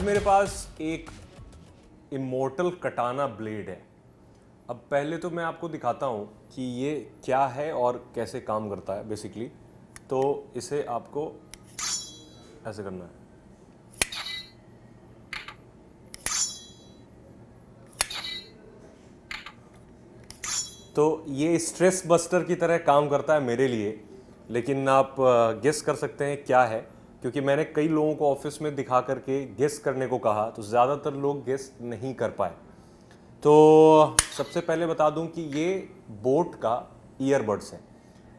मेरे पास एक इमोर्टल कटाना ब्लेड है। अब पहले तो मैं आपको दिखाता हूँ कि ये क्या है और कैसे काम करता है बेसिकली। तो इसे आपको ऐसे करना है। तो ये स्ट्रेस बस्टर की तरह काम करता है मेरे लिए, लेकिन आप गेस कर सकते हैं क्या है, क्योंकि मैंने कई लोगों को ऑफिस में दिखा करके गेस करने को कहा तो ज़्यादातर लोग गेस नहीं कर पाए। तो सबसे पहले बता दूं कि ये बोट का ईयरबड्स है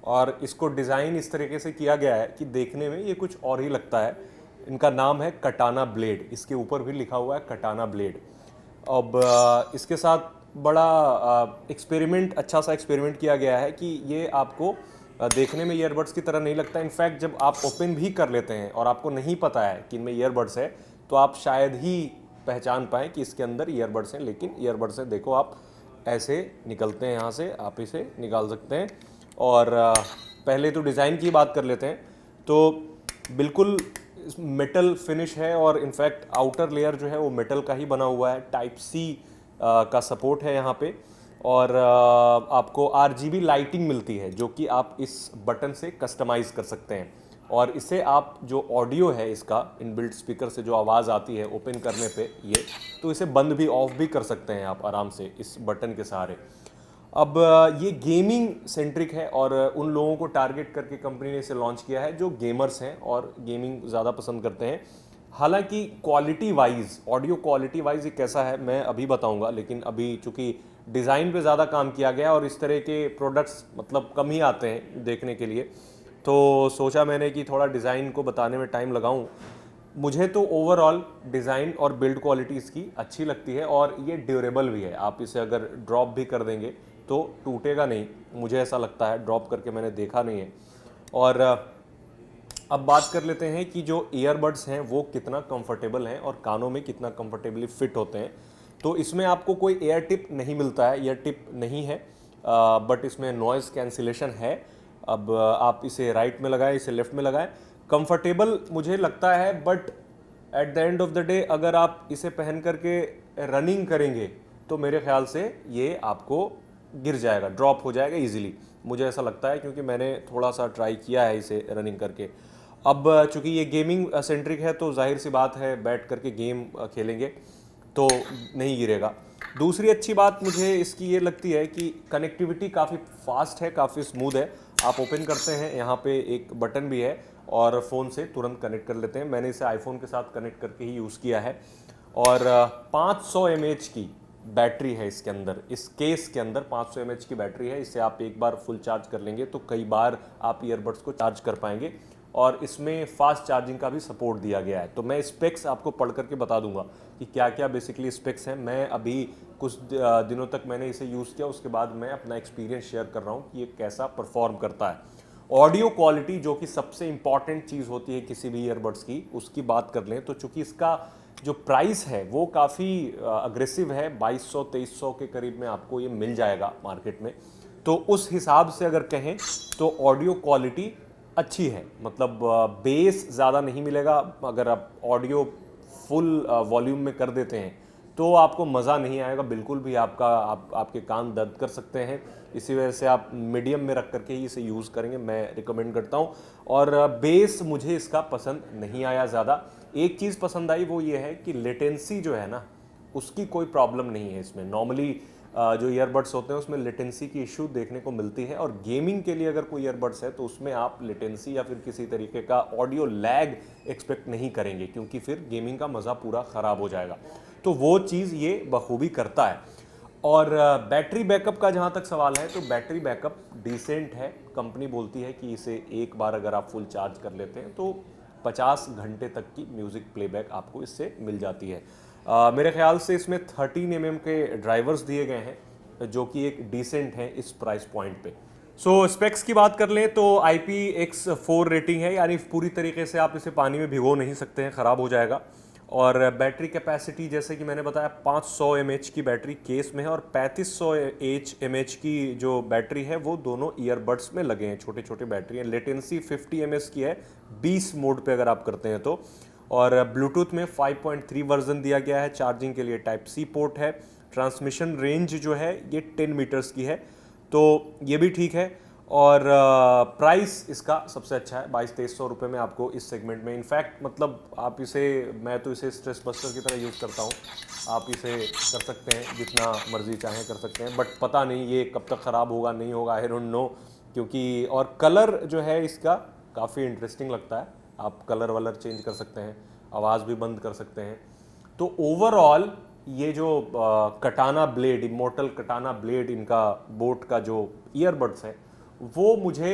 और इसको डिज़ाइन इस तरीके से किया गया है कि देखने में ये कुछ और ही लगता है। इनका नाम है कटाना ब्लेड, इसके ऊपर भी लिखा हुआ है कटाना ब्लेड। अब इसके साथ बड़ा एक्सपेरिमेंट, अच्छा सा एक्सपेरिमेंट किया गया है कि ये आपको देखने में ईयरबड्स की तरह नहीं लगता। इनफैक्ट जब आप ओपन भी कर लेते हैं और आपको नहीं पता है कि इनमें ईयरबड्स है तो आप शायद ही पहचान पाएँ कि इसके अंदर ईयरबड्स हैं, लेकिन ईयरबड्स हैं। देखो आप ऐसे निकलते हैं, यहाँ से आप इसे निकाल सकते हैं। और पहले तो डिज़ाइन की बात कर लेते हैं। तो बिल्कुल मेटल फिनिश है और इनफैक्ट आउटर लेयर जो है वो मेटल का ही बना हुआ है। टाइप सी का सपोर्ट है यहाँ पे। और आपको RGB लाइटिंग मिलती है जो कि आप इस बटन से कस्टमाइज़ कर सकते हैं। और इससे आप जो ऑडियो है इसका इनबिल्ट स्पीकर से जो आवाज़ आती है ओपन करने पे ये, तो इसे बंद भी ऑफ भी कर सकते हैं आप आराम से इस बटन के सहारे। अब ये गेमिंग सेंट्रिक है और उन लोगों को टारगेट करके कंपनी ने इसे लॉन्च किया है जो गेमर्स हैं और गेमिंग ज़्यादा पसंद करते हैं। हालांकि quality wise, audio quality wise ये कैसा है मैं अभी बताऊंगा, लेकिन अभी चूंकि डिज़ाइन पे ज़्यादा काम किया गया और इस तरह के प्रोडक्ट्स मतलब कम ही आते हैं देखने के लिए, तो सोचा मैंने कि थोड़ा डिज़ाइन को बताने में टाइम लगाऊं। मुझे तो ओवरऑल डिज़ाइन और बिल्ड क्वालिटी इसकी अच्छी लगती है और ये ड्यूरेबल भी है। आप इसे अगर ड्रॉप भी कर देंगे तो टूटेगा नहीं, मुझे ऐसा लगता है। ड्रॉप करके मैंने देखा नहीं है। और अब बात कर लेते हैं कि जो ईयरबड्स हैं वो कितना कंफर्टेबल हैं और कानों में कितना कंफर्टेबली फिट होते हैं। तो इसमें आपको कोई एयर टिप नहीं मिलता है, ईयर टिप नहीं है, बट इसमें नॉइज़ कैंसिलेशन है। अब आप इसे राइट में लगाएं, इसे लेफ्ट में लगाएं, कंफर्टेबल मुझे लगता है। But at the end of the day अगर आप इसे पहन करके रनिंग करेंगे तो मेरे ख्याल से ये आपको गिर जाएगा, ड्रॉप हो जाएगा इजीली, मुझे ऐसा लगता है, क्योंकि मैंने थोड़ा सा ट्राई किया है इसे रनिंग करके। अब चूंकि ये गेमिंग सेंट्रिक है तो जाहिर सी बात है बैठ करके गेम खेलेंगे तो नहीं गिरेगा। दूसरी अच्छी बात मुझे इसकी ये लगती है कि कनेक्टिविटी काफ़ी फास्ट है, काफ़ी स्मूथ है। आप ओपन करते हैं, यहाँ पे एक बटन भी है और फ़ोन से तुरंत कनेक्ट कर लेते हैं। मैंने इसे आईफोन के साथ कनेक्ट करके ही यूज़ किया है। और 500 mAh की बैटरी है इसके अंदर, इस केस के अंदर 500 mAh की बैटरी है। इससे आप एक बार फुल चार्ज कर लेंगे तो कई बार आप ईयरबड्स को चार्ज कर पाएंगे। और इसमें फास्ट चार्जिंग का भी सपोर्ट दिया गया है। तो मैं स्पेक्स आपको पढ़ करके बता दूंगा कि क्या क्या बेसिकली स्पेक्स हैं। मैं अभी कुछ दिनों तक मैंने इसे यूज़ किया, उसके बाद मैं अपना एक्सपीरियंस शेयर कर रहा हूँ कि ये कैसा परफॉर्म करता है। ऑडियो क्वालिटी जो कि सबसे इंपॉर्टेंट चीज़ होती है किसी भी ईयरबड्स की, उसकी बात कर लें तो चूंकि इसका जो प्राइस है वो काफ़ी अग्रेसिव है, 2200-2300 के करीब में आपको ये मिल जाएगा मार्केट में। तो उस हिसाब से अगर कहें तो ऑडियो क्वालिटी अच्छी है, मतलब बेस ज़्यादा नहीं मिलेगा। अगर आप ऑडियो फुल वॉल्यूम में कर देते हैं तो आपको मज़ा नहीं आएगा बिल्कुल भी, आपके कान दर्द कर सकते हैं। इसी वजह से आप मीडियम में रख करके ही इसे यूज़ करेंगे, मैं रिकमेंड करता हूँ। और बेस मुझे इसका पसंद नहीं आया ज़्यादा। एक चीज़ पसंद आई वो ये है कि लेटेंसी जो है ना उसकी कोई प्रॉब्लम नहीं है इसमें। नॉर्मली जो ईयरबड्स होते हैं उसमें लेटेंसी की इशू देखने को मिलती है, और गेमिंग के लिए अगर कोई ईयरबड्स है तो उसमें आप लेटेंसी या फिर किसी तरीके का ऑडियो लैग एक्सपेक्ट नहीं करेंगे, क्योंकि फिर गेमिंग का मज़ा पूरा ख़राब हो जाएगा। तो वो चीज़ ये बखूबी करता है। और बैटरी बैकअप का जहाँ तक सवाल है तो बैटरी बैकअप डिसेंट है। कंपनी बोलती है कि इसे एक बार अगर आप फुल चार्ज कर लेते हैं तो 50 घंटे तक की म्यूज़िक प्लेबैक आपको इससे मिल जाती है। मेरे ख्याल से इसमें 13 mm के ड्राइवर्स दिए गए हैं जो कि एक डिसेंट हैं इस प्राइस पॉइंट पे। सो स्पेक्स की बात कर लें तो IPX4 रेटिंग है, यानी पूरी तरीके से आप इसे पानी में भिगो नहीं सकते हैं, ख़राब हो जाएगा। और बैटरी कैपेसिटी जैसे कि मैंने बताया 500 mAh की बैटरी केस में है और 3500 mAh की जो बैटरी है वो दोनों ईयरबड्स में लगे हैं, छोटे छोटे बैटरी हैं। लेटेंसी 50 ms की है 20 मोड पे अगर आप करते हैं तो। और ब्लूटूथ में 5.3 वर्जन दिया गया है, चार्जिंग के लिए टाइप सी पोर्ट है, ट्रांसमिशन रेंज जो है ये 10 मीटर्स की है, तो ये भी ठीक है। और प्राइस इसका सबसे अच्छा है, 2200-2300 रुपये में आपको इस सेगमेंट में, इनफैक्ट मतलब आप इसे, मैं तो इसे स्ट्रेस बस्टर की तरह यूज़ करता हूँ, आप इसे कर सकते हैं जितना मर्जी चाहें कर सकते हैं, बट पता नहीं ये कब तक ख़राब होगा नहीं होगा, आई डोंट नो, क्योंकि और कलर जो है इसका काफ़ी इंटरेस्टिंग लगता है, आप कलर वलर चेंज कर सकते हैं, आवाज़ भी बंद कर सकते हैं। तो ओवरऑल ये जो कटाना ब्लेड, इमोर्टल कटाना ब्लेड, इनका बोट का जो ईयरबड्स है वो मुझे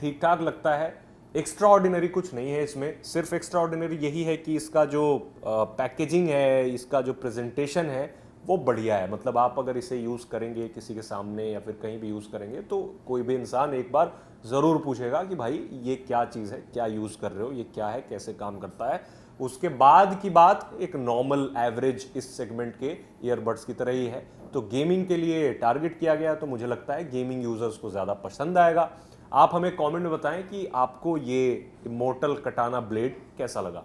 ठीक ठाक लगता है। एक्स्ट्रा ऑर्डिनरी कुछ नहीं है इसमें, सिर्फ एक्स्ट्रा ऑर्डिनरी यही है कि इसका जो पैकेजिंग है, इसका जो प्रेजेंटेशन है वो बढ़िया है। मतलब आप अगर इसे यूज़ करेंगे किसी के सामने या फिर कहीं भी यूज़ करेंगे तो कोई भी इंसान एक बार ज़रूर पूछेगा कि भाई ये क्या चीज़ है, क्या यूज़ कर रहे हो, ये क्या है, कैसे काम करता है। उसके बाद की बात एक नॉर्मल एवरेज इस सेगमेंट के ईयरबड्स की तरह ही है। तो गेमिंग के लिए टारगेट किया गया, तो मुझे लगता है गेमिंग यूजर्स को ज़्यादा पसंद आएगा। आप हमें कमेंट में बताएं कि आपको ये इमोर्टल कटाना ब्लेड कैसा लगा।